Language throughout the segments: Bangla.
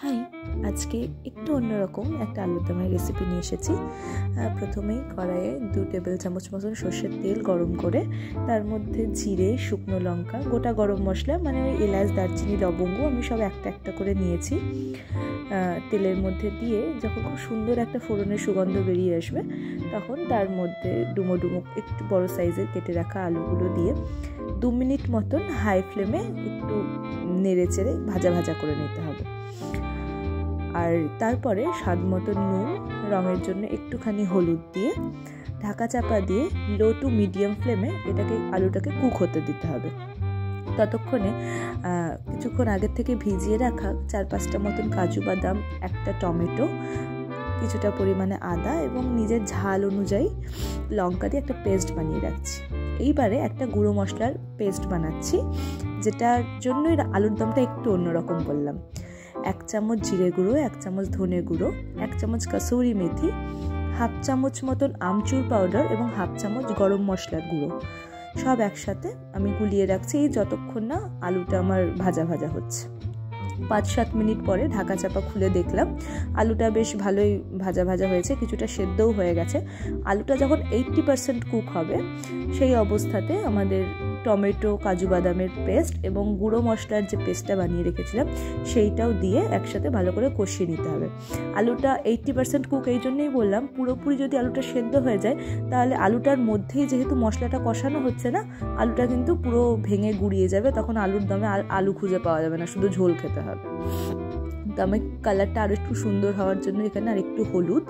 হাই, আজকে একটু অন্যরকম একটা আলুর দমের রেসিপি নিয়ে এসেছি। প্রথমেই কড়াইয়ে 2 টেবিল চামচ মতন সর্ষের তেল গরম করে তার মধ্যে জিরে, শুকনো লঙ্কা, গোটা গরম মশলা মানে এলাচ, দারচিনি, লবঙ্গ আমি সব একটা একটা করে নিয়েছি। তেলের মধ্যে দিয়ে যখন খুব সুন্দর একটা ফোড়নের সুগন্ধ বেরিয়ে আসবে তখন তার মধ্যে ডুমো ডুমো একটু বড় সাইজের কেটে রাখা আলুগুলো দিয়ে 2 মিনিট মতন হাই ফ্লেমে একটু নেড়ে চেড়ে ভাজা ভাজা করে নিতে হবে। আর তারপরে স্বাদ মতো নুন, রঙের জন্য একটুখানি হলুদ দিয়ে ঢাকা চাপা দিয়ে লো টু মিডিয়াম ফ্লেমে আলুটাকে কুক হতে দিতে হবে। ততক্ষণে কিছুক্ষণ আগের থেকে ভিজিয়ে রাখা 4-5টা মতন কাজু বাদাম, একটা টমেটো, কিছুটা পরিমাণে আদা এবং নিজের ঝাল অনুযায়ী লঙ্কা দিয়ে একটা পেস্ট বানিয়ে রাখছি। এইবারে একটা গুঁড়ো মশলার পেস্ট বানাচ্ছি, যেটার জন্য আলুর দমটা একটু অন্যরকম করলাম। 1 চামচ জিরে গুঁড়ো, 1 চামচ ধনে গুঁড়ো, 1 চামচ কাসুরি মেথি, 1/2 চামচ মতন আমচুর পাউডার এবং 1/2 চামচ গরম মশলার গুঁড়ো সব একসাথে আমি গুলিয়ে রাখছি যতক্ষণ না আলুটা আমার ভাজা ভাজা হচ্ছে। 5-7 মিনিট পরে ঢাকা চাপা খুলে দেখলাম আলুটা বেশ ভালোই ভাজা ভাজা হয়েছে, কিছুটা সেদ্ধও হয়ে গেছে। আলুটা যখন 80% কুক হবে সেই অবস্থাতে আমাদের টমেটো, কাজু বাদামের পেস্ট এবং গুঁড়ো মশলার যে পেস্টটা বানিয়ে রেখেছিলাম সেইটাও দিয়ে একসাথে ভালো করে কষিয়ে নিতে হবে। আলুটা 80% কুক এই জন্যই বললাম, পুরোপুরি যদি আলুটা সেদ্ধ হয়ে যায় তাহলে আলুটার মধ্যেই যেহেতু মশলাটা কষানো হচ্ছে না, আলুটা কিন্তু পুরো ভেঙে গুঁড়িয়ে যাবে, তখন আলুর দমে আলু খুঁজে পাওয়া যাবে না, শুধু ঝোল খেতে হবে। তো আমি কালারটা আরও একটু সুন্দর হওয়ার জন্য এখানে আর একটু হলুদ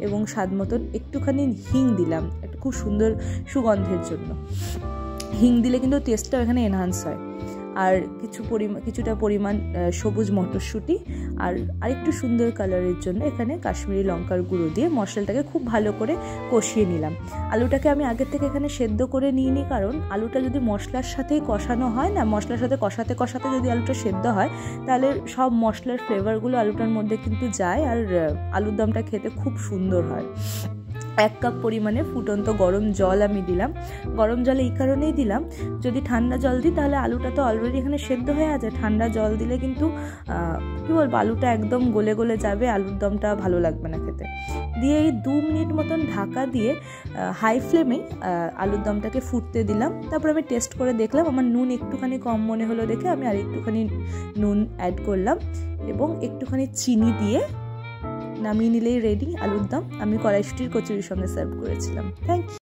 এবং স্বাদ মতন একটুখানি হিং দিলাম, একটু খুব সুন্দর সুগন্ধের জন্য। হিং দিলে কিন্তু টেস্টটাও এখানে এনহান্স হয়। আর কিছুটা পরিমাণ সবুজ মটরশুঁটি আর আরেকটু সুন্দর কালারের জন্য এখানে কাশ্মীরি লঙ্কার গুঁড়ো দিয়ে মশলাটাকে খুব ভালো করে কষিয়ে নিলাম। আলুটাকে আমি আগের থেকে এখানে সেদ্ধ করে নিইনি, কারণ আলুটা যদি মশলার সাথেই কষানো হয় না, মশলার সাথে কষাতে কষাতে যদি আলুটা সেদ্ধ হয় তাহলে সব মশলার ফ্লেভারগুলো আলুটার মধ্যে কিন্তু যায় আর আলুর দমটা খেতে খুব সুন্দর হয়। 1 কাপ পরিমাণে ফুটন্ত গরম জল আমি দিলাম। গরম জল এই কারণেই দিলাম, যদি ঠান্ডা জল দিই তাহলে আলুটা তো অলরেডি এখানে সেদ্ধ হয়ে আছে, ঠান্ডা জল দিলে কিন্তু কী বলবো আলুটা একদম গলে গলে যাবে, আলুর দমটা ভালো লাগবে না খেতে। দিয়ে এই 2 মিনিট মতন ঢাকা দিয়ে হাই ফ্লেমে আলুর দমটাকে ফুটতে দিলাম। তারপর আমি টেস্ট করে দেখলাম আমার নুন একটুখানি কম মনে হলো দেখে আমি আর একটুখানি নুন অ্যাড করলাম এবং একটুখানি চিনি দিয়ে নামিয়ে নিলেই রেডি আলুর দম। আমি কড়াইশুঁটির কচুরির সঙ্গে সার্ভ করেছিলাম। Thank you.